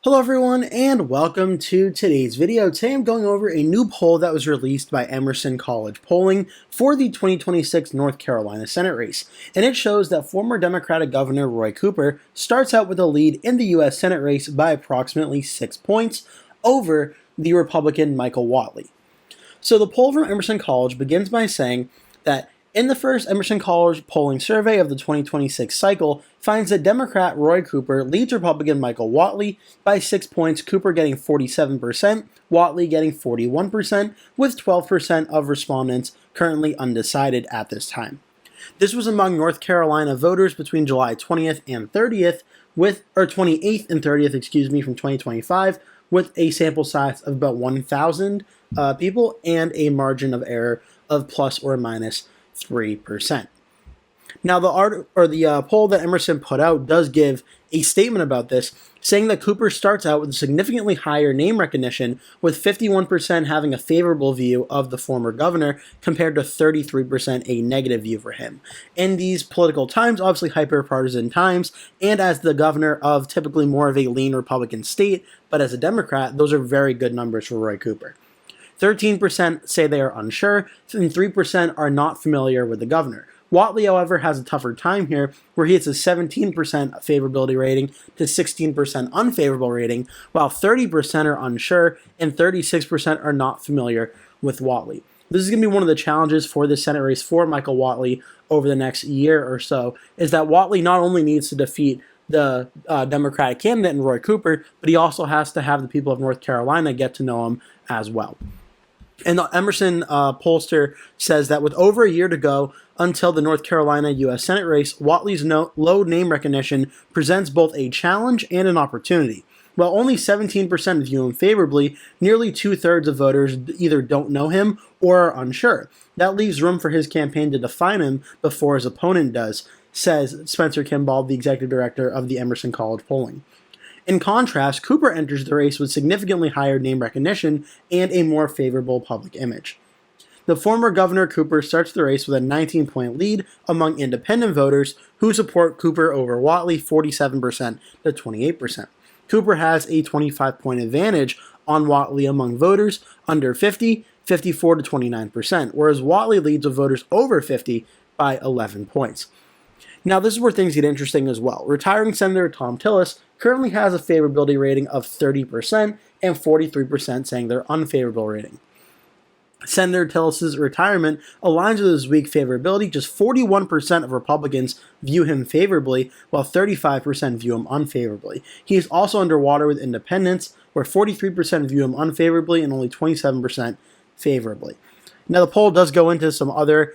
Hello everyone and welcome to today's video. Today I'm going over a new poll that was released by Emerson College Polling for the 2026 North Carolina Senate race. And it shows that former Democratic Governor Roy Cooper starts out with a lead in the U.S. Senate race by approximately 6 points over the Republican Michael Whatley. So the poll from Emerson College begins by saying that in the first Emerson College polling survey of the 2026 cycle, finds that Democrat Roy Cooper leads Republican Michael Whatley by 6 points, Cooper getting 47%, Whatley getting 41%, with 12% of respondents currently undecided at this time. This was among North Carolina voters between July 20th and 30th, or 28th and 30th, from 2025, with a sample size of about 1,000 people and a margin of error of plus or minus 3%. Now, the poll that Emerson put out does give a statement about this, saying that Cooper starts out with significantly higher name recognition, with 51% having a favorable view of the former governor compared to 33% a negative view for him. In these political times, obviously hyper-partisan times, and as the governor of typically more of a lean Republican state, but as a Democrat, those are very good numbers for Roy Cooper. 13% say they are unsure, and 3% are not familiar with the governor. Whatley, however, has a tougher time here, where he hits a 17% favorability rating to 16% unfavorable rating, while 30% are unsure and 36% are not familiar with Whatley. This is going to be one of the challenges for the Senate race for Michael Whatley over the next year or so, is that Whatley not only needs to defeat the Democratic candidate in Roy Cooper, but he also has to have the people of North Carolina get to know him as well. And the Emerson pollster says that with over a year to go until the North Carolina U.S. Senate race, Whatley's low name recognition presents both a challenge and an opportunity. While only 17% view him favorably, nearly two-thirds of voters either don't know him or are unsure. That leaves room for his campaign to define him before his opponent does, says Spencer Kimball, the executive director of the Emerson College Polling. In contrast, Cooper enters the race with significantly higher name recognition and a more favorable public image. The former Governor Cooper starts the race with a 19-point lead among independent voters who support Cooper over Whatley 47% to 28%. Cooper has a 25-point advantage on Whatley among voters under 50, 54 to 29%, whereas Whatley leads with voters over 50 by 11 points. Now, this is where things get interesting as well. Retiring Senator Thom Tillis currently has a favorability rating of 30% and 43% saying their unfavorable rating. Senator Tillis's retirement aligns with his weak favorability. Just 41% of Republicans view him favorably, while 35% view him unfavorably. He is also underwater with independents, where 43% view him unfavorably and only 27% favorably. Now, the poll does go into some other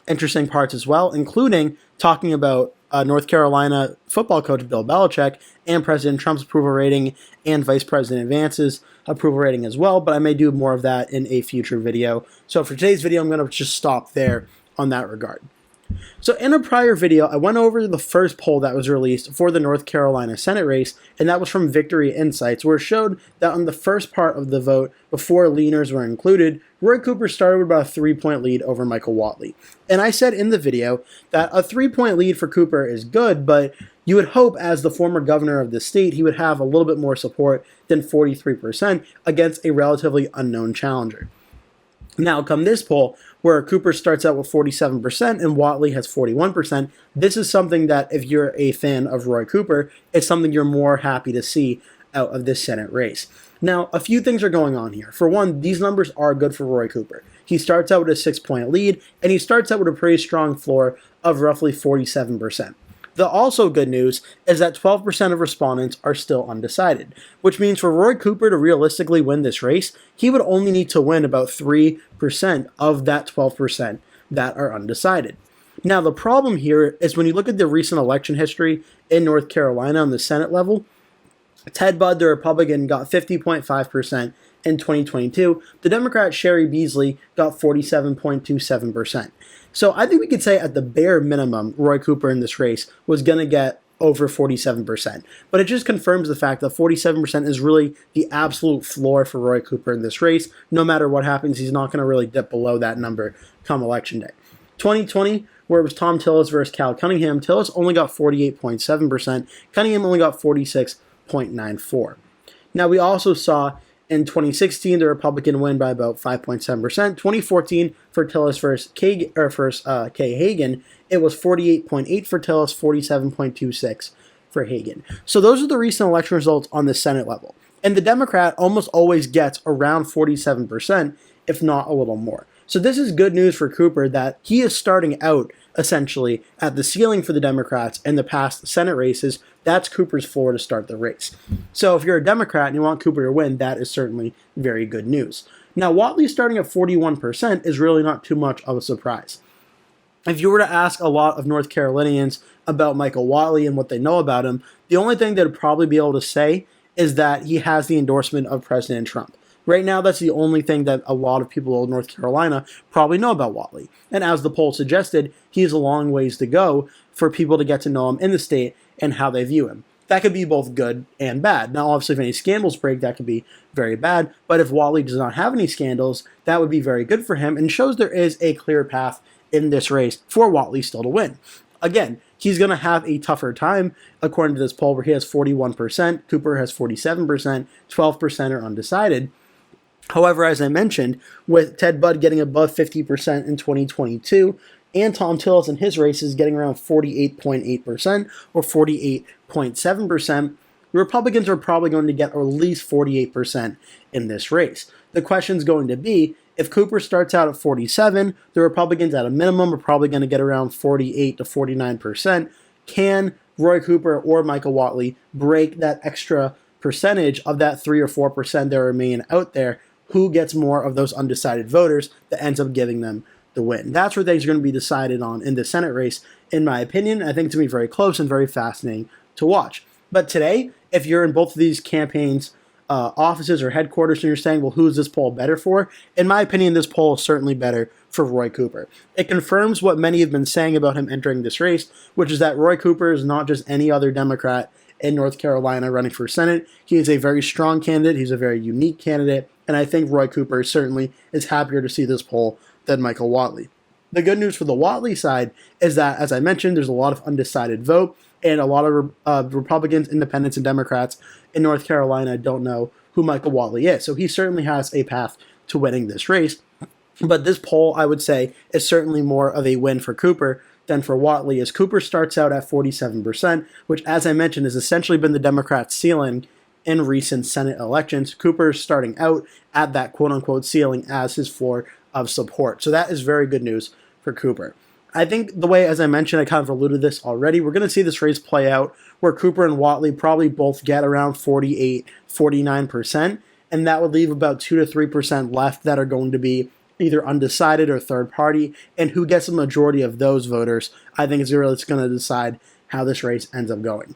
interesting parts as well, including talking about North Carolina football coach Bill Belichick and President Trump's approval rating and Vice President Vance's approval rating as well, but I may do more of that in a future video. So for today's video, I'm going to just stop there on that regard. So in a prior video, I went over the first poll that was released for the North Carolina Senate race, and that was from Victory Insights, where it showed that on the first part of the vote, before leaners were included, Roy Cooper started with about a 3-point lead over Michael Whatley. And I said in the video that a 3-point lead for Cooper is good, but you would hope as the former governor of the state, he would have a little bit more support than 43% against a relatively unknown challenger. Now, come this poll, where Cooper starts out with 47% and Whatley has 41%, this is something that, if you're a fan of Roy Cooper, it's something you're more happy to see out of this Senate race. Now, a few things are going on here. For one, these numbers are good for Roy Cooper. He starts out with a 6-point lead, and he starts out with a pretty strong floor of roughly 47%. The also good news is that 12% of respondents are still undecided, which means for Roy Cooper to realistically win this race, he would only need to win about 3% of that 12% that are undecided. Now, the problem here is when you look at the recent election history in North Carolina on the Senate level, Ted Budd, the Republican, got 50.5% in 2022. The Democrat Sherry Beasley got 47.27%. So I think we could say at the bare minimum, Roy Cooper in this race was going to get over 47%. But it just confirms the fact that 47% is really the absolute floor for Roy Cooper in this race. No matter what happens, he's not going to really dip below that number come Election Day. 2020, where it was Thom Tillis versus Cal Cunningham, Tillis only got 48.7%. Cunningham only got 46 0.94. Now, we also saw in 2016 the Republican win by about 5.7%. 2014 for Tillis versus Kay Hagan, it was 48.8 for Tillis, 47.26 for Hagan. So those are the recent election results on the Senate level. And the Democrat almost always gets around 47%, if not a little more. So this is good news for Cooper that he is starting out essentially at the ceiling for the Democrats in the past Senate races. That's Cooper's floor to start the race. So if you're a Democrat and you want Cooper to win, that is certainly very good news. Now, Whatley starting at 41% is really not too much of a surprise. If you were to ask a lot of North Carolinians about Michael Whatley and what they know about him, the only thing they'd probably be able to say is that he has the endorsement of President Trump. Right now, that's the only thing that a lot of people in North Carolina probably know about Whatley. And as the poll suggested, he has a long ways to go for people to get to know him in the state and how they view him. That could be both good and bad. Now, obviously, if any scandals break, that could be very bad. But if Whatley does not have any scandals, that would be very good for him and shows there is a clear path in this race for Whatley still to win. Again, he's going to have a tougher time, according to this poll, where he has 41%, Cooper has 47%, 12% are undecided. However, as I mentioned, with Ted Budd getting above 50% in 2022, and Tom Tillis in his races getting around 48.8% or 48.7%, the Republicans are probably going to get at least 48% in this race. The question is going to be, if Cooper starts out at 47, the Republicans at a minimum are probably going to get around 48 to 49%. Can Roy Cooper or Michael Whatley break that extra percentage of that 3 or 4% that remain out there? Who gets more of those undecided voters that ends up giving them the win? That's where things are going to be decided on in the Senate race, in my opinion. I think it's going to be very close and very fascinating to watch. But today, if you're in both of these campaigns' offices or headquarters and you're saying, well, who is this poll better for? In my opinion, this poll is certainly better for Roy Cooper. It confirms what many have been saying about him entering this race, which is that Roy Cooper is not just any other Democrat in North Carolina running for Senate. He is a very strong candidate. He's a very unique candidate. And I think Roy Cooper certainly is happier to see this poll than Michael Whatley. The good news for the Whatley side is that, as I mentioned, there's a lot of undecided vote, and a lot of Republicans, Independents, and Democrats in North Carolina don't know who Michael Whatley is. So he certainly has a path to winning this race. But this poll, I would say, is certainly more of a win for Cooper than for Whatley, as Cooper starts out at 47%, which, as I mentioned, has essentially been the Democrats' ceiling in recent Senate elections. Cooper is starting out at that quote-unquote ceiling as his floor of support. So that is very good news for Cooper. I think the way, as I mentioned, I kind of alluded to this already, we're going to see this race play out where Cooper and Whatley probably both get around 48, 49%, and that would leave about 2 to 3% left that are going to be either undecided or third party, and who gets a majority of those voters, I think is really going to decide how this race ends up going.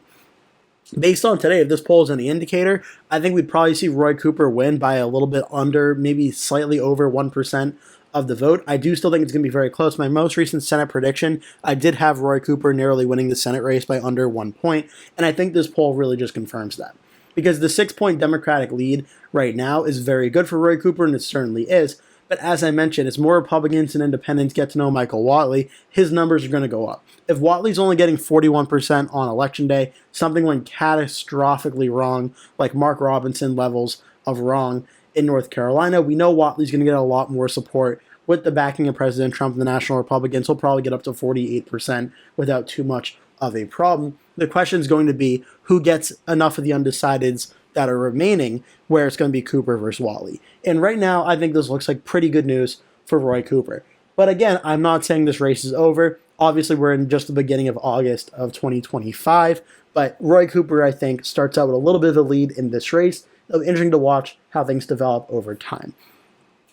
Based on today, if this poll is any indicator, I think we'd probably see Roy Cooper win by a little bit under, maybe slightly over 1% of the vote. I do still think it's going to be very close. My most recent Senate prediction, I did have Roy Cooper narrowly winning the Senate race by under 1 point, and I think this poll really just confirms that. Because the 6-point Democratic lead right now is very good for Roy Cooper, and it certainly is. But as I mentioned, as more Republicans and Independents get to know Michael Whatley, his numbers are going to go up. If Whatley's only getting 41% on Election Day, something went catastrophically wrong, like Mark Robinson levels of wrong in North Carolina, we know Whatley's going to get a lot more support with the backing of President Trump and the National Republicans. He'll probably get up to 48% without too much of a problem. The question is going to be who gets enough of the undecideds that are remaining, where it's going to be Cooper versus Whatley. And right now, I think this looks like pretty good news for Roy Cooper. But again, I'm not saying this race is over. Obviously, we're in just the beginning of August of 2025. But Roy Cooper, I think, starts out with a little bit of a lead in this race. It'll be interesting to watch how things develop over time.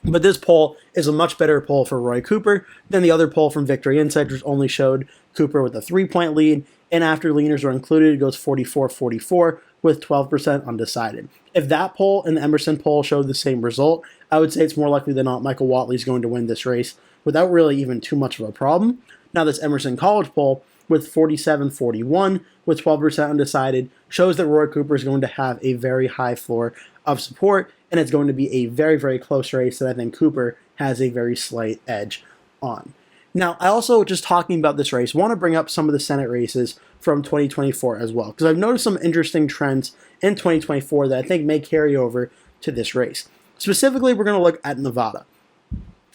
But this poll is a much better poll for Roy Cooper than the other poll from Victory Insights, which only showed Cooper with a 3-point lead. And after leaners are included, it goes 44-44 with 12% undecided. If that poll and the Emerson poll showed the same result, I would say it's more likely than not Michael Whatley is going to win this race without really even too much of a problem. Now, this Emerson College poll with 47-41 with 12% undecided shows that Roy Cooper is going to have a very high floor of support, and it's going to be a very, very close race that I think Cooper has a very slight edge on. Now, I also, just talking about this race, want to bring up some of the Senate races from 2024 as well, because I've noticed some interesting trends in 2024 that I think may carry over to this race. Specifically, we're going to look at Nevada.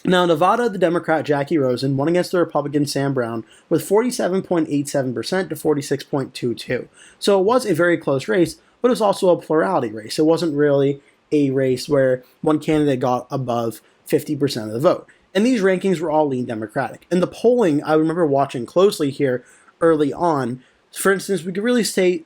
Now, Nevada, the Democrat Jackie Rosen won against the Republican Sam Brown with 47.87% to 46.22%. So it was a very close race, but it was also a plurality race. It wasn't really a race where one candidate got above 50% of the vote. And these rankings were all lean Democratic. And the polling, I remember watching closely here early on. For instance, we could really say,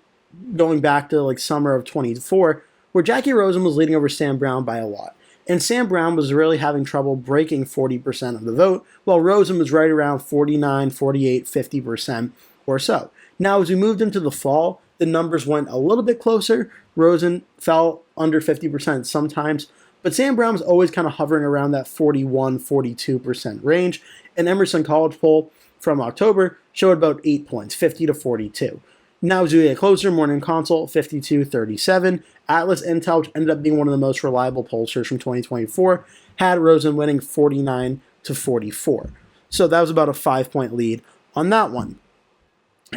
going back to like summer of 24, where Jackie Rosen was leading over Sam Brown by a lot. And Sam Brown was really having trouble breaking 40% of the vote, while Rosen was right around 49, 48, 50% or so. Now, as we moved into the fall, the numbers went a little bit closer. Rosen fell under 50% sometimes, but Sam Brown was always kind of hovering around that 41, 42% range. An Emerson College poll from October showed about 8 points, 50 to 42. Now, as we get closer, Morning Consult, 52-37. Atlas Intel, which ended up being one of the most reliable pollsters from 2024, had Rosen winning 49 to 44. So that was about a 5-point lead on that one.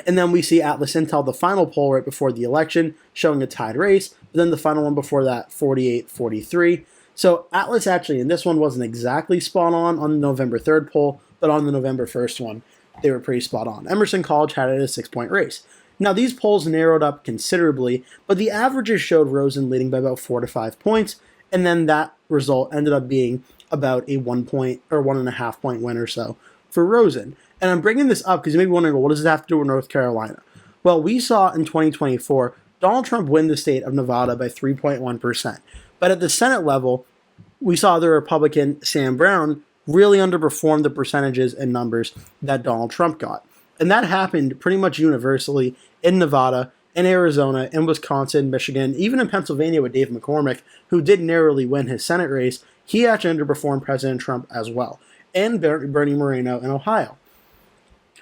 And then we see Atlas Intel, the final poll right before the election, showing a tied race. But then the final one before that, 48-43. So Atlas actually, in this one, wasn't exactly spot on the November 3rd poll, but on the November 1st one, they were pretty spot on. Emerson College had it a 6-point race. Now, these polls narrowed up considerably, but the averages showed Rosen leading by about 4 to 5 points, and then that result ended up being about a 1 point or 1.5 point win or so for Rosen. And I'm bringing this up because you may be wondering, well, what does this have to do with North Carolina? Well, we saw in 2024 Donald Trump win the state of Nevada by 3.1%. But at the Senate level, we saw the Republican Sam Brown really underperform the percentages and numbers that Donald Trump got. And that happened pretty much universally in Nevada, in Arizona, in Wisconsin, Michigan, even in Pennsylvania with Dave McCormick, who did narrowly win his Senate race. He actually underperformed President Trump as well, and Bernie Moreno in Ohio.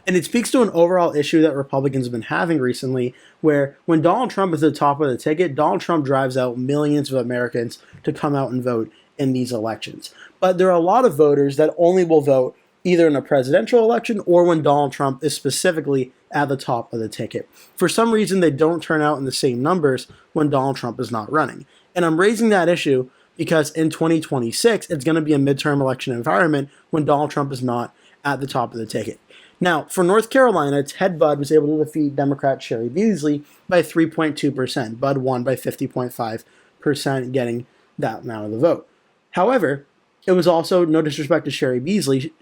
And it speaks to an overall issue that Republicans have been having recently, where when Donald Trump is at the top of the ticket, Donald Trump drives out millions of Americans to come out and vote in these elections. But there are a lot of voters that only will vote either in a presidential election or when Donald Trump is specifically at the top of the ticket. For some reason, they don't turn out in the same numbers when Donald Trump is not running. And I'm raising that issue because in 2026, it's going to be a midterm election environment when Donald Trump is not at the top of the ticket. Now, for North Carolina, Ted Budd was able to defeat Democrat Sherry Beasley by 3.2%. Budd won by 50.5%, getting that amount of the vote. However, it was also, no disrespect to Sherry Beasley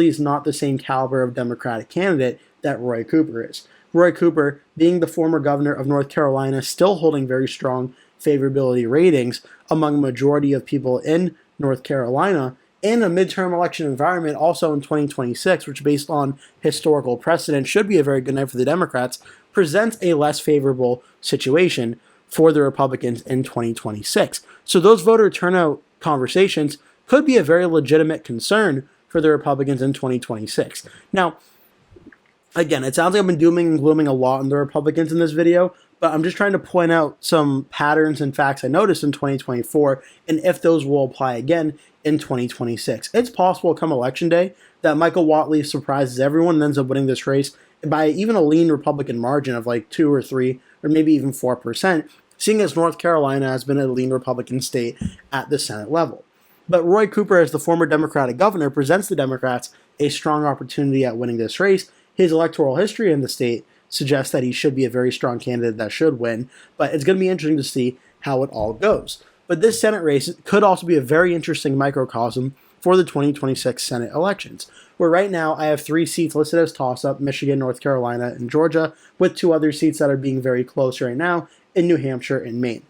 is not the same caliber of Democratic candidate that Roy Cooper is. Roy Cooper, being the former governor of North Carolina, still holding very strong favorability ratings among a majority of people in North Carolina, in a midterm election environment also in 2026, which based on historical precedent should be a very good night for the Democrats, presents a less favorable situation for the Republicans in 2026. So those voter turnout conversations could be a very legitimate concern for the Republicans in 2026. Now, again, it sounds like I've been dooming and glooming a lot on the Republicans in this video, but I'm just trying to point out some patterns and facts I noticed in 2024 and if those will apply again in 2026. It's possible come election day that Michael Whatley surprises everyone and ends up winning this race by even a lean Republican margin of like 2 or 3 or maybe even 4%, seeing as North Carolina has been a lean Republican state at the Senate level. But Roy Cooper, as the former Democratic governor, presents the Democrats a strong opportunity at winning this race. His electoral history in the state suggests that he should be a very strong candidate that should win, but it's going to be interesting to see how it all goes. But this Senate race could also be a very interesting microcosm for the 2026 Senate elections, where right now I have 3 seats listed as toss-up, Michigan, North Carolina, and Georgia, with 2 other seats that are being very close right now in New Hampshire and Maine.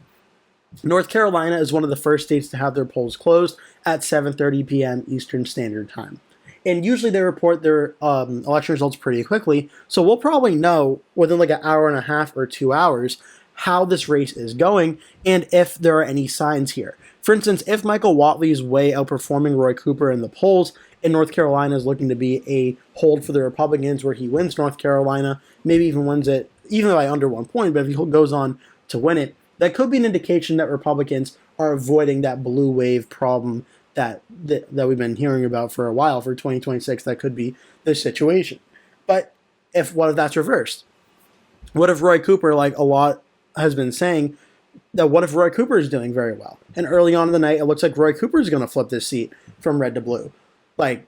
North Carolina is one of the first states to have their polls closed at 7:30 p.m. Eastern Standard Time. And usually they report their election results pretty quickly, so we'll probably know within like an hour and a half or 2 hours how this race is going and if there are any signs here. For instance, if Michael Whatley is way outperforming Roy Cooper in the polls and North Carolina is looking to be a hold for the Republicans where he wins North Carolina, maybe even wins it even by under 1 point, but if he goes on to win it, that could be an indication that Republicans are avoiding that blue wave problem that we've been hearing about for a while for 2026 that could be the situation. But what if that's reversed? What if Roy Cooper, like a lot has been saying, that what if Roy Cooper is doing very well? And early on in the night, it looks like Roy Cooper is going to flip this seat from red to blue. Like,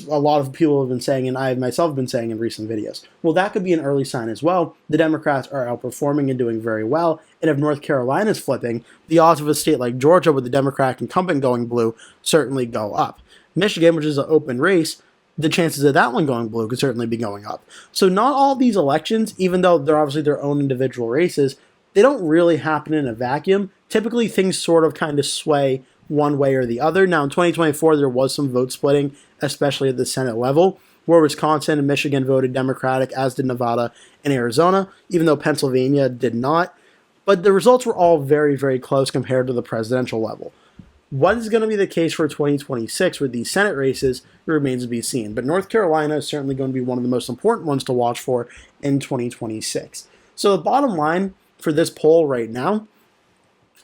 a lot of people have been saying, and I myself have been saying in recent videos. Well, that could be an early sign as well. The Democrats are outperforming and doing very well. And if North Carolina is flipping, the odds of a state like Georgia with the Democratic incumbent going blue certainly go up. Michigan, which is an open race, the chances of that one going blue could certainly be going up. So not all these elections, even though they're obviously their own individual races, they don't really happen in a vacuum. Typically, things sort of kind of sway one way or the other. Now, in 2024, there was some vote splitting, especially at the Senate level, where Wisconsin and Michigan voted Democratic, as did Nevada and Arizona, even though Pennsylvania did not. But the results were all very, very close compared to the presidential level. What is going to be the case for 2026 with these Senate races remains to be seen. But North Carolina is certainly going to be one of the most important ones to watch for in 2026. So the bottom line for this poll right now,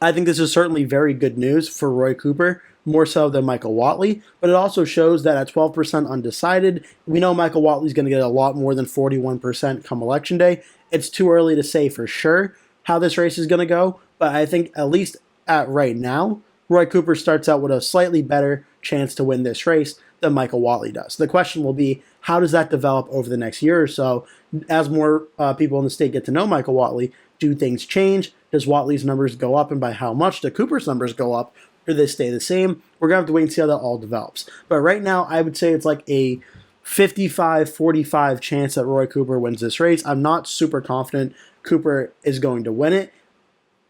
I think this is certainly very good news for Roy Cooper, more so than Michael Whatley, but it also shows that at 12% undecided, we know Michael Whatley is going to get a lot more than 41% come Election Day. It's too early to say for sure how this race is going to go, but I think at least at right now, Roy Cooper starts out with a slightly better chance to win this race than Michael Whatley does. The question will be, how does that develop over the next year or so? As more people in the state get to know Michael Whatley, do things change? Does Whatley's numbers go up, and by how much do Cooper's numbers go up? Or do they stay the same? We're going to have to wait and see how that all develops. But right now, I would say it's like a 55-45 chance that Roy Cooper wins this race. I'm not super confident Cooper is going to win it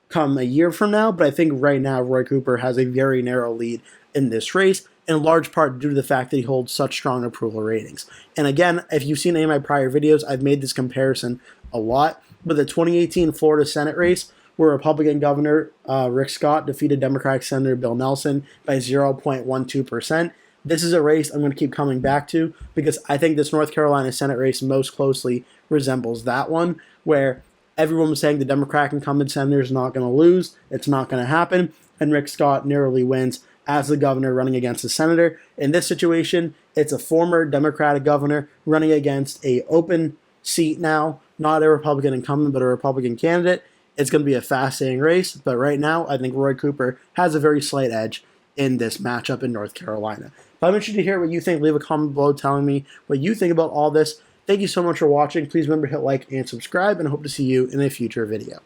come a year from now, but I think right now Roy Cooper has a very narrow lead in this race, in large part due to the fact that he holds such strong approval ratings. And again, if you've seen any of my prior videos, I've made this comparison a lot, but the 2018 Florida Senate race, where Republican Governor Rick Scott defeated Democratic Senator Bill Nelson by 0.12%. This is a race I'm going to keep coming back to because I think this North Carolina Senate race most closely resembles that one, where everyone was saying the Democratic incumbent senator is not going to lose. It's not going to happen. And Rick Scott narrowly wins as the governor running against the senator. In this situation, it's a former Democratic governor running against an open seat now, not a Republican incumbent, but a Republican candidate. It's going to be a fascinating race. But right now, I think Roy Cooper has a very slight edge in this matchup in North Carolina. But I'm interested to hear what you think. Leave a comment below telling me what you think about all this. Thank you so much for watching. Please remember to hit like and subscribe, and I hope to see you in a future video.